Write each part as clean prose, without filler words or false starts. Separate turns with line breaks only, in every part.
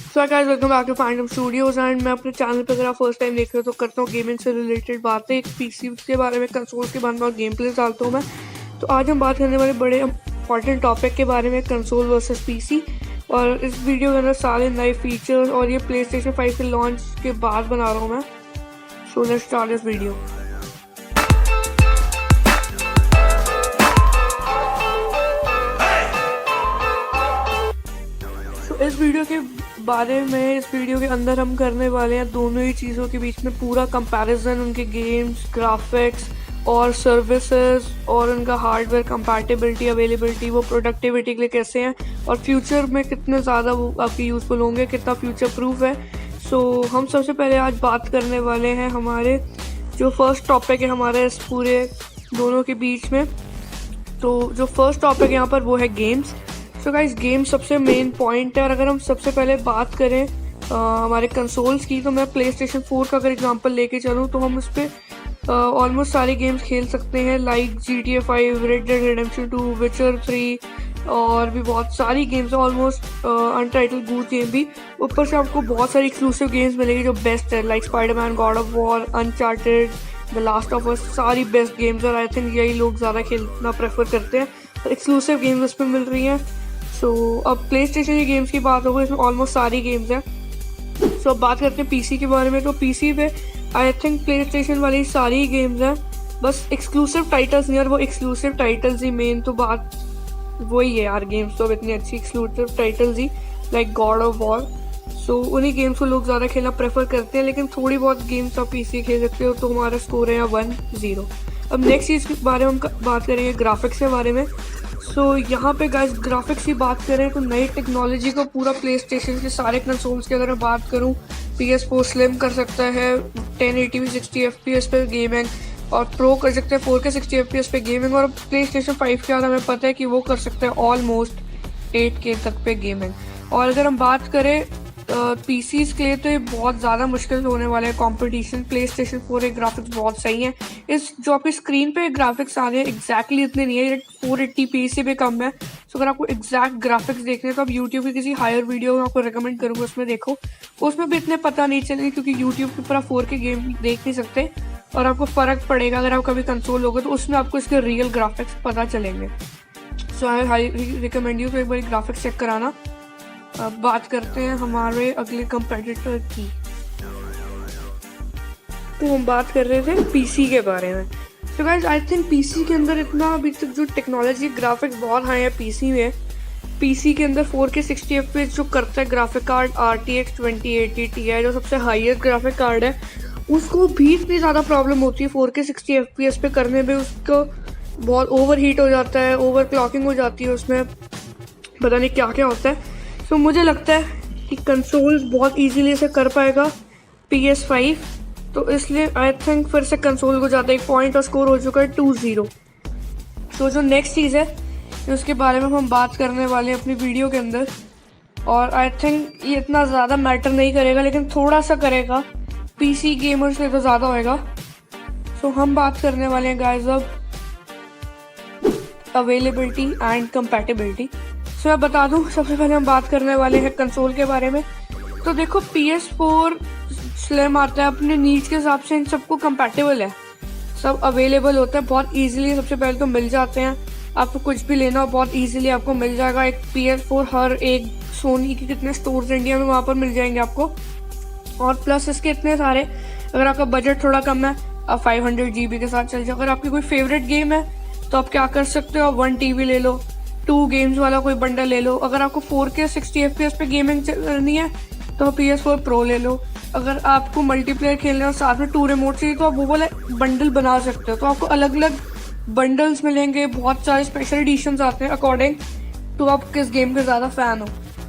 So guys welcome back to find studios and मैं अपने channel पे अगर आप फर्स्ट टाइम देख रहे हो तो करता हूँ गेमिंग से रिलेटेड बातें, एक पीसी के बारे में, कंसोल्स के बारे में और गेम प्ले डालता हूँ मैं। तो आज हम बात करने वाले बड़े इंपॉर्टेंट टॉपिक के बारे में, कंसोल वर्सेस पीसी। और इस वीडियो के अंदर सारे नए फीचर्स और ये प्ले स्टेशन 5 के लॉन्च के बाद बना रहा हूँ मैं। So let's start this video. इस वीडियो के बारे में, इस वीडियो के अंदर हम करने वाले हैं दोनों ही चीज़ों के बीच में पूरा कंपैरिजन, उनके गेम्स, ग्राफिक्स और सर्विसेज और उनका हार्डवेयर कंपैटिबिलिटी, अवेलेबिलिटी, वो प्रोडक्टिविटी के लिए कैसे हैं और फ्यूचर में कितने ज़्यादा वो आपके यूज़फुल होंगे, कितना फ्यूचर प्रूफ है। सो हम सबसे पहले आज बात करने वाले हैं हमारे जो फर्स्ट टॉपिक है हमारे इस पूरे दोनों के बीच में। तो जो फर्स्ट टॉपिक यहाँ पर वो है गेम्स। सो गाइस, गेम सबसे मेन पॉइंट है। और अगर हम सबसे पहले बात करें हमारे कंसोल्स की, तो मैं प्ले स्टेशन 4 का अगर एग्जांपल लेके चलूँ तो हम उस पर ऑलमोस्ट सारे गेम्स खेल सकते हैं, like GTA 5, red dead redemption 2, विचर 3 और भी बहुत सारी गेम्स हैं, ऑलमोस्ट अनटाइटल्ड गूज गेम भी। ऊपर से आपको बहुत सारी एक्सक्लूसिव गेम्स मिलेगी जो बेस्ट है, like Spiderman, God of war, uncharted, the last of us, सारी बेस्ट गेम्स। और आई थिंक यही लोग ज़्यादा खेलना प्रेफर करते हैं और एक्सक्लूसिव गेम्स उस पर मिल रही हैं। सो अब प्ले स्टेशन के गेम्स की बात होगी, इसमें ऑलमोस्ट सारी गेम्स हैं। सो अब बात करते हैं पीसी के बारे में। तो पीसी पे आई थिंक प्ले स्टेशन वाली सारी गेम्स हैं, बस एक्सक्लूसिव टाइटल्स नहीं। और वो एक्सक्लूसिव टाइटल्स ही मेन तो बात वही है यार, गेम्स तो अब इतनी अच्छी एक्सक्लूसिव टाइटल्स ही, like God of War. So उन्हीं गेम्स को लोग ज़्यादा खेलना प्रेफर करते हैं, लेकिन थोड़ी बहुत गेम्स आप पीसी खेल सकते हो। तो हमारा स्कोर है यहाँ 1-0। अब नेक्स्ट चीज़ के बारे में हम बात करेंगे ग्राफिक्स के बारे में। सो यहाँ पे गाइस ग्राफिक्स की बात करें तो नई टेक्नोलॉजी को पूरा प्ले स्टेशन के सारे कंसोल्स की अगर मैं बात करूँ, PS4 स्लिम कर सकता है 1080p 60 fps पे गेमिंग, और प्रो कर सकते हैं 4K 60 fps पे गेमिंग। और प्ले स्टेशन 5 के बाद हमें पता है कि वो कर सकते हैं ऑलमोस्ट 8K तक पे गेमिंग। और अगर हम बात करें पीसीज के लिए तो ये बहुत ज़्यादा मुश्किल होने वाला है कंपटीशन। प्ले स्टेशन 4 के ग्राफिक्स बहुत सही हैं। इस जो आपकी स्क्रीन पे ग्राफिक्स आ रहे हैं एग्जैक्टली इतने नहीं है, 480p से भी कम है। सो अगर आपको एग्जैक्ट ग्राफिक्स देखने हैं तो आप यूट्यूब की किसी हायर वीडियो में आपको रिकमेंड करूँगा, उसमें देखो। उसमें भी इतने पता नहीं चलेंगे क्योंकि यूट्यूब के ऊपर आप 4K गेम देख नहीं सकते और आपको फ़र्क पड़ेगा अगर आप कभी कंसोल लोगे तो उसमें आपको इसके रियल ग्राफिक्स पता चलेंगे। सो आई हाईली रिकमेंड यू तो एक बार ग्राफिक्स चेक कराना। अब बात करते हैं हमारे अगले कंपेटिटर की। तो हम बात कर रहे थे पीसी के बारे में। तो गाइस आई थिंक पीसी के अंदर इतना अभी तक जो टेक्नोलॉजी, ग्राफिक्स बहुत हाई है पीसी में। पीसी के अंदर 4K 60 fps जो करता है ग्राफिक कार्ड RTX 2080 Ti, जो सबसे हाईएस्ट ग्राफिक कार्ड है, उसको भी इतनी ज़्यादा प्रॉब्लम होती है 4K 60 fps पे करने में। उसको बहुत ओवर हीट हो जाता है, ओवर क्लॉकिंग हो जाती है, उसमें पता नहीं क्या क्या होता है। तो मुझे लगता है कि कंसोल्स बहुत इजीली इसे कर पाएगा PS5, तो इसलिए आई थिंक फिर से कंसोल को ज़्यादा एक पॉइंट और स्कोर हो चुका है 2-0। तो जो नेक्स्ट चीज़ है उसके बारे में हम बात करने वाले हैं अपनी वीडियो के अंदर, और आई थिंक ये इतना ज़्यादा मैटर नहीं करेगा लेकिन थोड़ा सा करेगा, पीसी गेमर्स के तो ज़्यादा होएगा। सो हम बात करने वाले हैं गाइस अब अवेलेबिलिटी एंड कंपैटिबिलिटी। सो मैं बता दूं, सबसे पहले हम बात करने वाले हैं कंसोल के बारे में। तो देखो PS4 स्लिम आता है, अपने नीड्स के हिसाब से इन सबको कंपैटिबल है, सब अवेलेबल होता है बहुत इजीली। सबसे पहले तो मिल जाते हैं, आपको कुछ भी लेना हो बहुत इजीली आपको मिल जाएगा। एक PS4 हर एक सोनी के कितने स्टोर्स इंडिया में वहाँ पर मिल जाएंगे आपको। और प्लस इसके इतने सारे, अगर आपका बजट थोड़ा कम है आप 500 GB के साथ चल जाओ। अगर आपकी कोई फेवरेट गेम है तो आप क्या कर सकते हो, आप 1 TV ले लो, 2 गेम्स वाला कोई बंडल ले लो। अगर आपको 4K 60 fps पे गेमिंग करनी है तो PS4 Pro ले लो। अगर आपको मल्टीप्लेयर खेलना है और साथ में 2 रिमोट चाहिए तो आप वो वाला बंडल बना सकते हो। तो आपको अलग अलग बंडल्स मिलेंगे, बहुत सारे स्पेशल एडिशंस आते हैं अकॉर्डिंग टू आप किस गेम के ज़्यादा फ़ैन हो।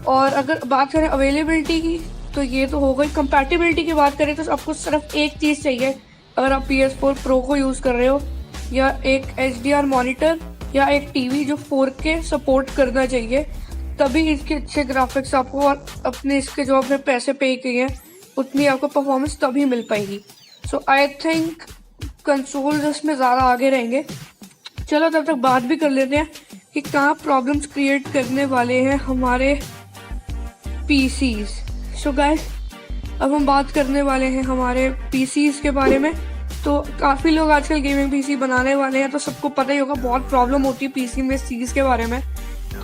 और अगर बात करें अवेलेबिलिटी की तो ये तो हो गई। कंपैटिबिलिटी की बात करें तो आपको सिर्फ एक चीज़ चाहिए, अगर आप PS4 Pro को यूज़ कर रहे हो, या एक HDR मॉनिटर या एक टीवी जो 4K सपोर्ट करना चाहिए, तभी इसके अच्छे ग्राफिक्स आपको और अपने इसके जो आपने पैसे पे किए हैं उतनी आपको परफॉर्मेंस तभी मिल पाएगी। सो आई थिंक कंसोल्स इसमें ज़्यादा आगे रहेंगे। चलो तब तक बात भी कर लेते हैं कि कहाँ प्रॉब्लम्स क्रिएट करने वाले हैं हमारे पीसीज। सो गाइस, अब हम बात करने वाले हैं हमारे पीसीज के बारे में। तो काफ़ी लोग आजकल गेमिंग पीसी बनाने वाले हैं, तो सबको पता ही होगा बहुत प्रॉब्लम होती है पीसी में इस चीज़ के बारे में।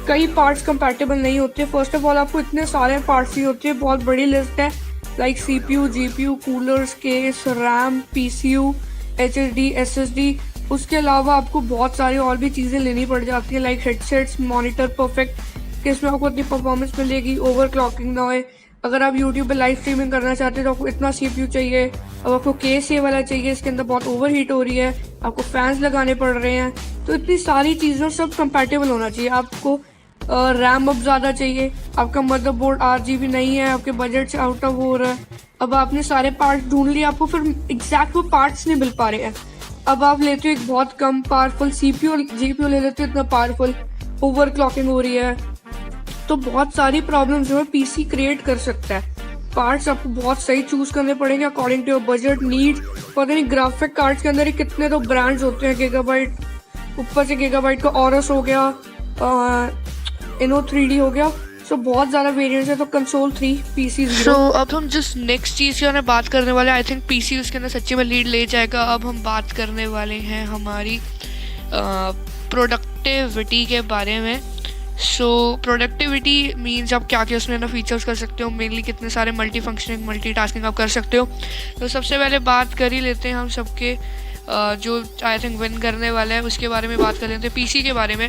कई पार्ट्स कंपैटिबल नहीं होते। फर्स्ट ऑफ ऑल आपको इतने सारे पार्ट्स ही होते हैं, बहुत बड़ी लिस्ट है, like CPU, GPU, coolers, case, RAM, PCU, HSD, SSD. उसके अलावा आपको बहुत सारी और भी चीज़ें लेनी पड़ जाती है, लाइक हेडसेट्स, मॉनिटर परफेक्ट कि इसमें आपको इतनी परफॉर्मेंस मिलेगी, ओवर क्लॉकिंग ना होए। अगर आप यूट्यूब पे लाइव स्ट्रीमिंग करना चाहते हैं तो आपको इतना सीपीयू चाहिए। अब आपको केस ये वाला चाहिए, इसके अंदर बहुत ओवर हीट हो रही है, आपको फैंस लगाने पड़ रहे हैं। तो इतनी सारी चीज़ें सब कंपैटिबल होना चाहिए। आपको रैम अब ज़्यादा चाहिए, आपका मदरबोर्ड 8 GB नहीं है, आपके बजट से आउट ऑफ हो रहा है। अब आपने सारे पार्ट्स ढूंढ लिए, आपको फिर एग्जैक्ट वो पार्ट्स नहीं मिल पा रहे हैं। अब आप लेते हो एक बहुत कम पावरफुल सीपीयू और जीपीयू ले लेते हो इतना पावरफुल, ओवर क्लॉकिंग हो रही है। तो बहुत सारी प्रॉब्लम जो है पीसी क्रिएट कर सकता है। पार्ट्स आपको बहुत सही चूज करने पड़ेंगे according to your budget need. पता नहीं ग्राफिक कार्ड्स के अंदर ही कितने तो ब्रांड्स होते हैं, गीगाबाइट, ऊपर से गीगाबाइट का ऑरस हो गया, इनो 3D हो गया। सो बहुत ज़्यादा वेरिएंट्स है। तो कंसोल 3, पीसी 0।
अब हम जिस नेक्स्ट चीज़ के बारे में बात करने वाले हैं, आई थिंक पीसी उसके अंदर सच्ची में लीड ले जाएगा। अब हम बात करने वाले हैं हमारी प्रोडक्टिविटी के बारे में। प्रोडक्टिविटी मीन्स आप क्या क्या उसमें ना फीचर्स कर सकते हो, मेनली कितने सारे मल्टी फंक्शनिंग, मल्टी टास्किंग आप कर सकते हो। तो सबसे पहले बात कर ही लेते हैं हम सबके जो आई थिंक विन करने वाला है उसके बारे में बात कर लेते हैं, पीसी के बारे में।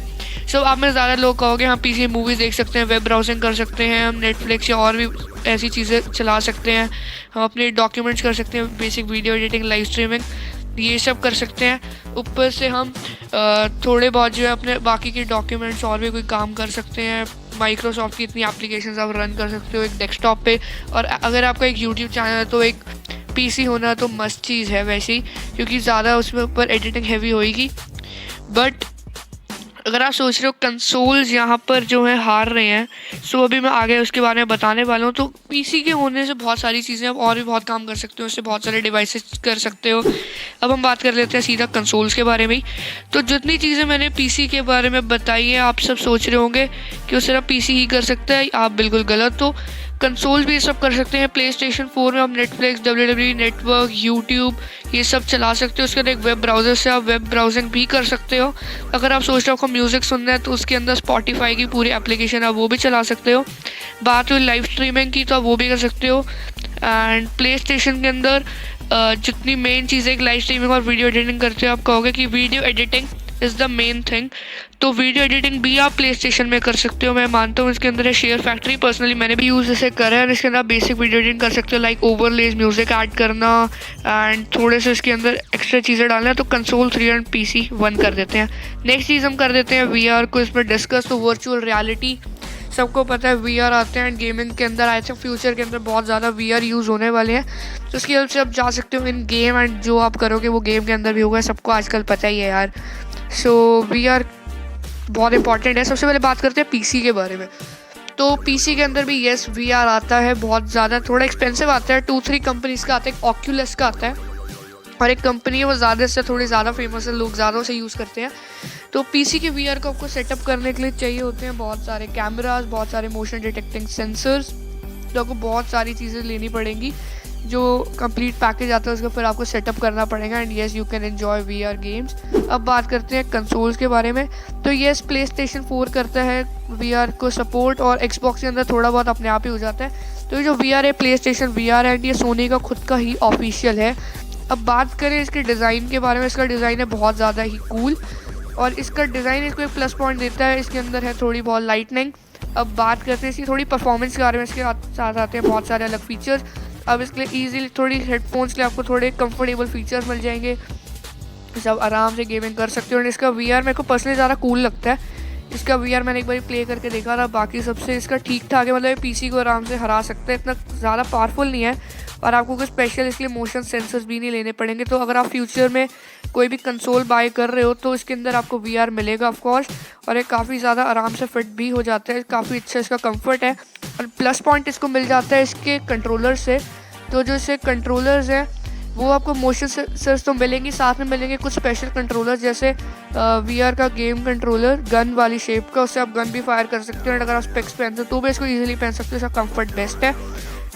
आप में ज़्यादा लोग कहोगे हम पीसी मूवीज़ देख सकते हैं, वेब ब्राउजिंग कर सकते हैं, हम नेटफ्लिक्स या और भी ऐसी चीज़ें चला सकते हैं, हम अपने डॉक्यूमेंट्स कर सकते हैं, basic video editing, live streaming, ये सब कर सकते हैं। ऊपर से हम थोड़े बहुत जो है अपने बाकी के डॉक्यूमेंट्स और भी कोई काम कर सकते हैं। माइक्रोसॉफ्ट की इतनी एप्लीकेशंस आप रन कर सकते हो एक डेस्कटॉप पे। और अगर आपका एक यूट्यूब चैनल है तो एक पीसी होना तो मस्ट चीज़ है वैसे ही, क्योंकि ज़्यादा उसमें ऊपर एडिटिंग हैवी होएगी। बट अगर आप सोच रहे हो कंसोल्स यहाँ पर जो है हार रहे हैं, अभी मैं आगे उसके बारे में बताने वाला हूँ। तो पीसी के होने से बहुत सारी चीज़ें आप और भी बहुत काम कर सकते हो, उससे बहुत सारे डिवाइसेस कर सकते हो। अब हम बात कर लेते हैं सीधा कंसोल्स के बारे में ही। तो जितनी चीज़ें मैंने पीसी के बारे में बताई है, आप सब सोच रहे होंगे कि वो सिर्फ पीसी ही कर सकता है, आप बिल्कुल गलत हो। कंसोल्स भी ये सब कर सकते हैं। प्ले स्टेशन 4 में आप नेटफ्लिक्स, WWE नेटवर्क, यूट्यूब ये सब चला सकते हो। उसके अंदर एक वेब ब्राउज़र से आप वेब ब्राउजिंग भी कर सकते हो। अगर आप सोच रहे हो आपको म्यूज़िक सुनना है तो उसके अंदर स्पॉटिफाई की पूरी एप्लीकेशन आप वो भी चला सकते हो। बात हुई लाइव स्ट्रीमिंग की तो आप वो भी कर सकते हो। एंड प्ले स्टेशन के अंदर जितनी मेन चीज़ें एक लाइव स्ट्रीमिंग और वीडियो एडिटिंग करते हो, आप कहोगे कि video editing is the main thing. तो वीडियो एडिटिंग भी आप प्ले स्टेशन में कर सकते हो। मैं मानता हूँ इसके अंदर है शेयर फैक्ट्री, पर्सनली मैंने भी यूज़ इसे करा है। इसके अंदर आप बेसिक वीडियो एडिटिंग कर सकते हो, लाइक ओवरलेज, म्यूज़िक ऐड करना एंड थोड़े से इसके अंदर एक्स्ट्रा चीज़ें डालना है। तो कंसोल 3 एंड पीसी 1 कर देते हैं। नेक्स्ट चीज़ हम कर देते हैं वीआर को इसमें डिस्कस। तो वर्चुअल रियलिटी सबको पता है वीआर आते हैं एंड गेमिंग के अंदर आई थिंक फ्यूचर के अंदर बहुत ज़्यादा वीआर यूज़ होने वाले हैं। तो उसकी हेल्प से आप जा सकते हो इन गेम, एंड जो आप करोगे वो गेम के अंदर भी होगा, सबको आजकल पता ही है यार। वीआर बहुत इंपॉर्टेंट है। सबसे पहले बात करते हैं पीसी के बारे में। तो पीसी के अंदर भी येस वीआर आता है, बहुत ज़्यादा थोड़ा एक्सपेंसिव आता है। 2-3 कंपनीज का आता है, एक ऑक्यूलस का आता है और एक कंपनी है वो ज़्यादा से थोड़ी ज़्यादा फेमस है, लोग ज़्यादा उसे यूज़ करते हैं। तो पीसी के वीआर को आपको सेटअप करने के लिए चाहिए होते हैं बहुत सारे कैमरास, बहुत सारे मोशन डिटेक्टिंग सेंसर्स। तो आपको बहुत सारी चीज़ें लेनी पड़ेंगी, जो कंप्लीट पैकेज आता है उसका फिर आपको सेटअप करना पड़ेगा। And yes you can enjoy VR games. अब बात करते हैं कंसोल्स के बारे में। तो येस प्ले स्टेशन 4 करता है वीआर को सपोर्ट, और एक्सबॉक्स के अंदर थोड़ा बहुत अपने आप ही हो जाता है। तो ये जो वीआर है प्ले स्टेशन वीआर है, एंड ये सोनी का खुद का ही ऑफिशियल है। अब बात करें इसके डिज़ाइन के बारे में, इसका डिज़ाइन है बहुत ज़्यादा ही कूल, और इसका डिज़ाइन इसको एक प्लस पॉइंट देता है, इसके अंदर है थोड़ी बहुत लाइटनिंग। अब बात करते हैं इसकी थोड़ी परफॉर्मेंस के बारे में। इसके साथ आते हैं बहुत सारे अलग फीचर्स। अब इसके लिए ईजीली थोड़ी हेडफोन्स के लिए आपको थोड़े कंफर्टेबल फीचर्स मिल जाएंगे, सब आराम से गेमिंग कर सकते हो। और इसका वीआर मेरे को पर्सनली ज़्यादा कूल लगता है। इसका वीआर मैंने एक बार प्ले करके देखा था, बाकी सबसे इसका ठीक ठाक है, मतलब ये पीसी को आराम से हरा सकता है, इतना ज़्यादा पावरफुल नहीं है। और आपको कोई स्पेशल इसके लिए मोशन सेंसर्स भी नहीं लेने पड़ेंगे। तो अगर आप फ्यूचर में कोई भी कंसोल बाय कर रहे हो तो इसके अंदर आपको वीआर मिलेगा ऑफकोर्स, और ये काफ़ी ज़्यादा आराम से फिट भी हो जाता है, काफ़ी अच्छा इसका कंफर्ट है। और प्लस पॉइंट इसको मिल जाता है इसके कंट्रोलर से। तो जो इससे कंट्रोलर्स हैं वो आपको मोशन सेंसर्स तो मिलेंगी, साथ में मिलेंगे कुछ स्पेशल कंट्रोलर्स, जैसे वीआर का गेम कंट्रोलर गन वाली शेप का, उससे आप गन भी फायर कर सकते हो। और अगर आप स्पेक्स पहनते हो तो भी इसको ईजिली पहन सकते हो, इसका कंफर्ट बेस्ट है।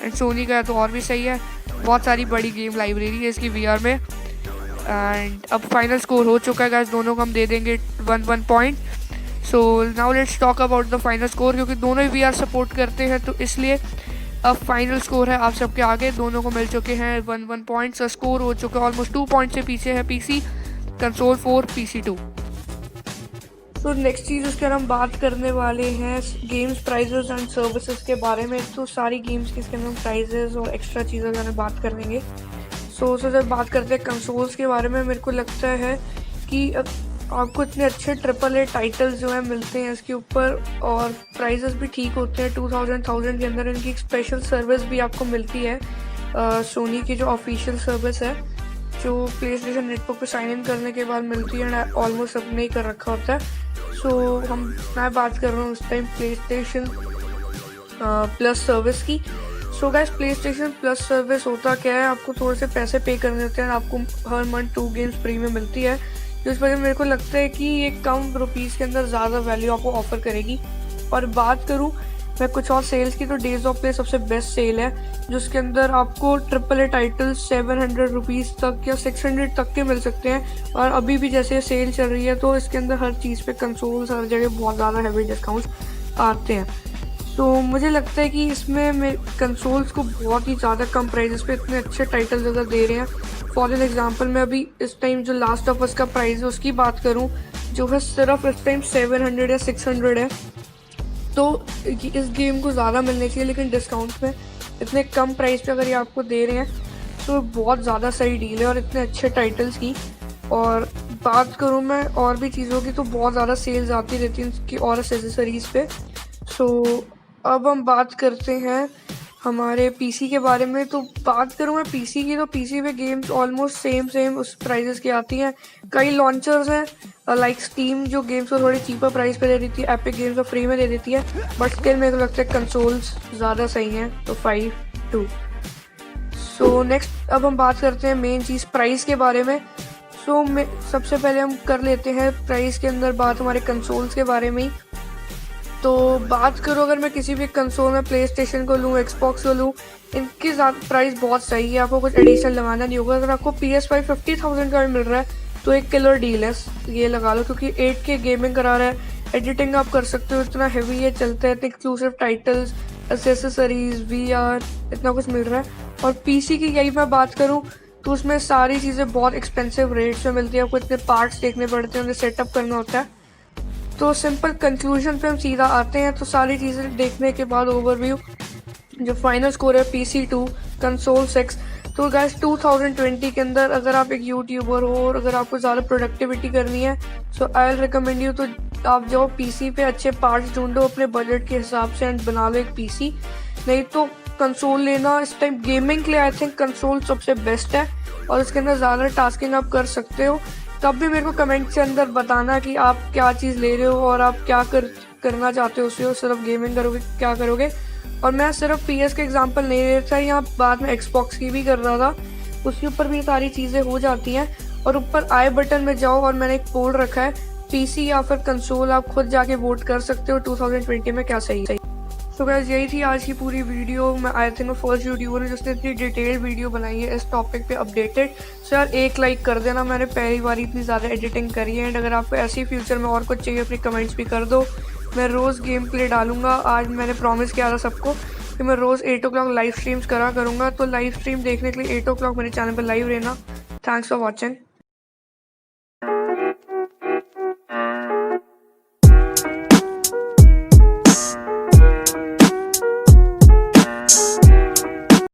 एंड सोनी का है तो और भी सही है, बहुत सारी बड़ी गेम लाइब्रेरी है इसकी वीआर में। एंड अब फाइनल स्कोर हो चुका है गाइस, दोनों को हम दे देंगे 1 point. So now let's talk about the final score, क्योंकि दोनों ही वीआर सपोर्ट करते हैं तो इसलिए अब फाइनल स्कोर है आप सबके आगे, दोनों को मिल चुके हैं 1 पॉइंट्स। स्कोर हो चुका है ऑलमोस्ट 2 पॉइंट से पीछे है पीसी, कंसोल 4 पीसी 2।
तो नेक्स्ट चीज़ उसके अंदर हम बात करने वाले हैं गेम्स प्राइजेस एंड सर्विसेज के बारे में। तो सारी गेम्स के इसके अंदर प्राइजेस और एक्स्ट्रा चीज़ों के बारे में बात करेंगे। सो जब बात करते हैं कंसोल्स के बारे में, मेरे को लगता है कि आपको इतने अच्छे AAA टाइटल्स जो है मिलते हैं इसके ऊपर, और प्राइजेस भी ठीक होते हैं 2000 के अंदर। इनकी एक स्पेशल सर्विस भी आपको मिलती है, सोनी की जो ऑफिशियल सर्विस है, जो PlayStation नेटवर्क पे साइन इन करने के बाद मिलती है, ऑलमोस्ट सबने ही कर रखा होता है। सो मैं बात कर रहा हूँ उस टाइम PlayStation प्लस सर्विस की। So guys, PlayStation plus service होता क्या है, आपको थोड़े से पैसे पे करने होते हैं, आपको हर मंथ 2 गेम्स फ्री में मिलती है। जिस वजह से मेरे को लगता है कि ये कम रुपीज़ के अंदर ज़्यादा वैल्यू आपको ऑफर करेगी। और बात करूँ मैं कुछ और सेल्स की, तो डेज ऑफ प्ले सबसे बेस्ट सेल है, जिसके अंदर आपको AAA टाइटल 700 रुपीज़ तक या 600 तक के मिल सकते हैं। और अभी भी जैसे सेल चल रही है तो इसके अंदर हर चीज़ पे कंसोल्स हर जगह बहुत ज़्यादा हैवी डिस्काउंट्स आते हैं। तो मुझे लगता है कि इसमें मैं कंसोल्स को बहुत ही ज़्यादा कम प्राइजेस पे इतने अच्छे टाइटल्स अगर दे रहे हैं। फॉर एन एग्जांपल, मैं अभी इस टाइम जो लास्ट ऑफ अस का प्राइस है उसकी बात करूं, जो है सिर्फ इस टाइम 700 या 600 है। तो इस गेम को ज़्यादा मिलने चाहिए, लेकिन डिस्काउंट में इतने कम प्राइस पे अगर ये आपको दे रहे हैं तो बहुत ज़्यादा सही डील है, और इतने अच्छे टाइटल्स की। और बात करूँ मैं और भी चीज़ों की, तो बहुत ज़्यादा सेल्स आती रहती हैं इसकी और एक्सेसरीज़ पे। सो अब हम बात करते हैं हमारे पीसी के बारे में। तो बात करूँ मैं पीसी की, तो पीसी पे गेम्स ऑलमोस्ट सेम उस प्राइजेस की आती हैं। कई लॉन्चर्स हैं लाइक स्टीम, जो गेम्स को थोड़ी चीपर प्राइस पे दे देती है, एपिक गेम्स को फ्री में दे देती है, बट स्टिल मेरे को लगता है कंसोल्स ज़्यादा सही हैं। तो 5-2। सो नेक्स्ट अब हम बात करते हैं मेन चीज़ प्राइस के बारे में। सो सबसे पहले हम कर लेते हैं प्राइस के अंदर बात हमारे कंसोल्स के बारे में ही। तो बात करो अगर मैं किसी भी कंसोल में PlayStation को लूँ, Xbox को लूँ, इनकी प्राइस बहुत सही है, आपको कुछ एडिशन लगाना नहीं होगा। अगर आपको PS5 50,000 का भी मिल रहा है तो एक किलर डील है, ये लगा लो, क्योंकि 8K गेमिंग करा रहा है, एडिटिंग आप कर सकते हो, इतना हैवी ये चलता है, इतने एक्सक्लूसिव टाइटल्स, एक्सेसरीज, VR, इतना कुछ मिल रहा है। और PC की यही मैं बात करूँ तो उसमें सारी चीज़ें बहुत एक्सपेंसिव रेट्स में मिलती है, आपको इतने पार्ट्स देखने पड़ते हैं, उन्हें सेटअप करना होता है। तो सिंपल कंक्लूजन पे हम सीधा आते हैं। तो सारी चीज़ें देखने के बाद ओवरव्यू, जो फाइनल स्कोर है PC2 कंसोल 6। तो गाइस 2020 के अंदर अगर आप एक यूट्यूबर हो और अगर आपको ज़्यादा प्रोडक्टिविटी करनी है, सो आई विल रिकमेंड यू, तो आप जाओ PC पे, अच्छे पार्ट्स ढूंढो अपने बजट के हिसाब से एंड बना लो एक PC। नहीं तो कंसोल लेना इस टाइम गेमिंग के लिए, आई थिंक कंसोल सबसे बेस्ट है, और इसके अंदर ज़्यादा टास्किंग आप कर सकते हो। तब भी मेरे को कमेंट के अंदर बताना कि आप क्या चीज़ ले रहे हो और आप क्या करना चाहते हो उससे, सिर्फ गेमिंग करोगे क्या करोगे। और मैं सिर्फ PS के एग्जांपल नहीं ले रहा था, यहाँ बाद में Xbox की भी कर रहा था, उसके ऊपर भी सारी चीज़ें हो जाती हैं। और ऊपर आई बटन में जाओ और मैंने एक पोल रखा है, PC या फिर कंसोल, आप खुद जाके वोट कर सकते हो 2020 में क्या सही है। तो गाइस यही थी आज की पूरी वीडियो। मैं आई थिंक फर्स्ट यूट्यूबर है जिसने इतनी डिटेल्ड वीडियो बनाई है इस टॉपिक पे अपडेटेड। सो यार एक लाइक कर देना, मैंने पहली बार इतनी ज़्यादा एडिटिंग करी है। एंड अगर आपको ऐसी फ्यूचर में और कुछ चाहिए अपनी कमेंट्स भी कर दो, मैं रोज़ गेम प्ले डालूंगा। आज मैंने प्रॉमिस किया था सबको कि मैं रोज़ 8 o'clock लाइव स्ट्रीम्स करा करूँगा, तो लाइव स्ट्रीम देखने के लिए 8 o'clock मेरे चैनल पर लाइव रहना। Thanks for watching.